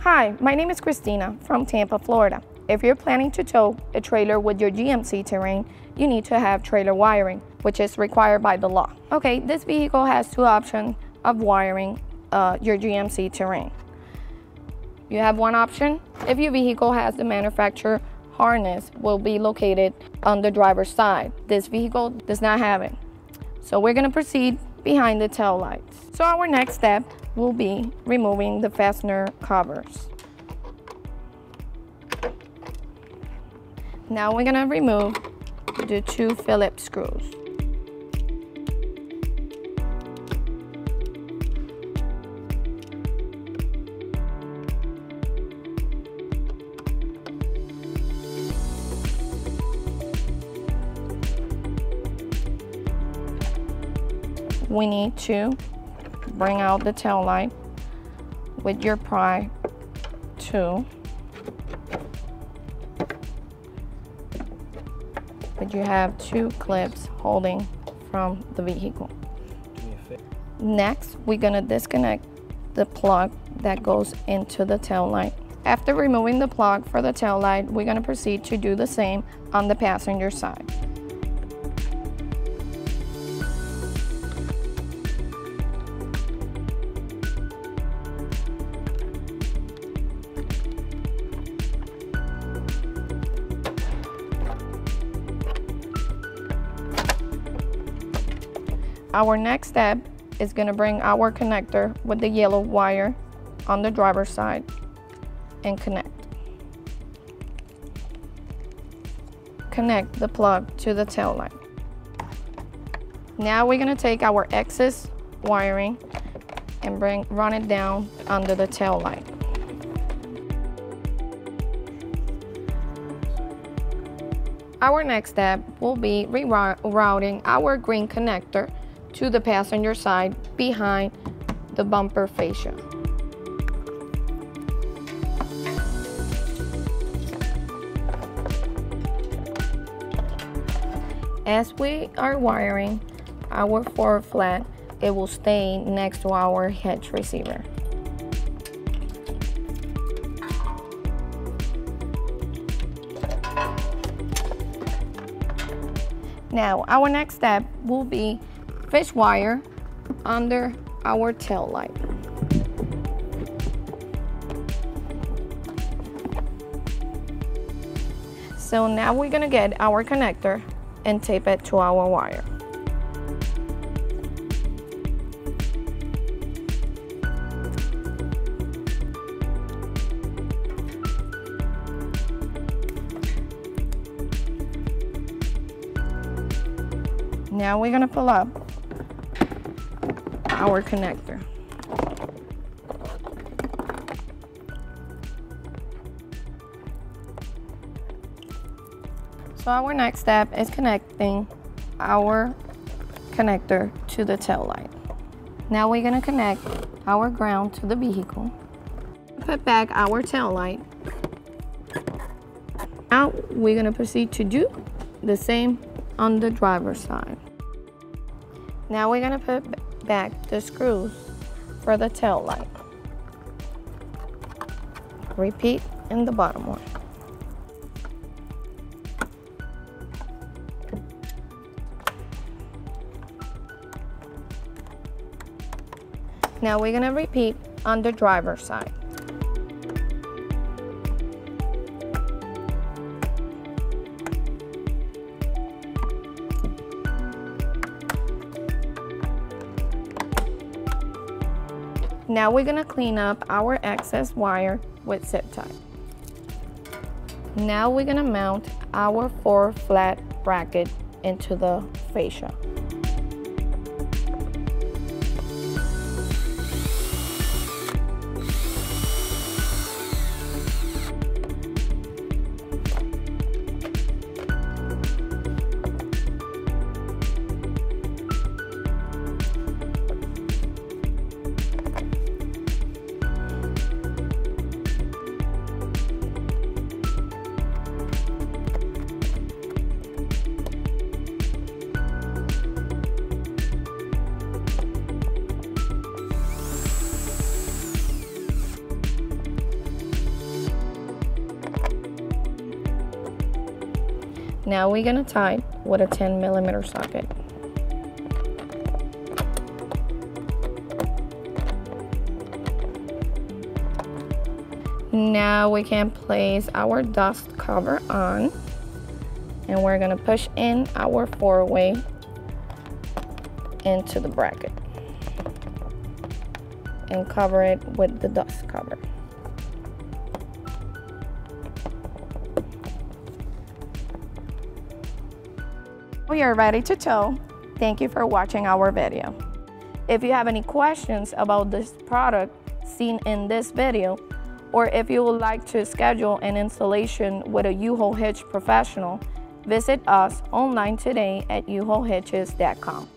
Hi, my name is Christina from Tampa, Florida. If you're planning to tow a trailer with your GMC Terrain, you need to have trailer wiring, which is required by the law. Okay, this vehicle has two options of wiring your GMC Terrain. You have one option if your vehicle has the manufacturer harness will be located on the driver's side. This vehicle does not have it. So we're gonna proceed behind the tail lights. So our next step will be removing the fastener covers. Now we're gonna remove the two Phillips screws. We need to bring out the tail light with your pry tool. But you have two clips holding from the vehicle. Next, we're gonna disconnect the plug that goes into the tail light. After removing the plug for the tail light, we're gonna proceed to do the same on the passenger side. Our next step is going to bring our connector with the yellow wire on the driver's side and connect. Connect the plug to the tail light. Now we're going to take our excess wiring and run it down under the tail light. Our next step will be rerouting our green connector to the passenger side behind the bumper fascia. As we are wiring our forward flat, it will stay next to our hitch receiver. Now, our next step will be fish wire under our tail light. So now we're gonna get our connector and tape it to our wire. Now we're gonna pull up our connector. So our next step is connecting our connector to the tail light. Now we're gonna connect our ground to the vehicle. Put back our tail light. Now we're gonna proceed to do the same on the driver's side. Now we're gonna put back the screws for the tail light. Repeat in the bottom one. Now we're gonna repeat on the driver's side. Now we're gonna clean up our excess wire with zip tie. Now we're gonna mount our forward flat bracket into the fascia. Now we're gonna tie with a 10mm socket. Now we can place our dust cover on, and we're gonna push in our 4-way into the bracket and cover it with the dust cover. We are ready to tow. Thank you for watching our video. If you have any questions about this product seen in this video, or if you would like to schedule an installation with a U-Haul Hitch professional, visit us online today at uhaulhitches.com.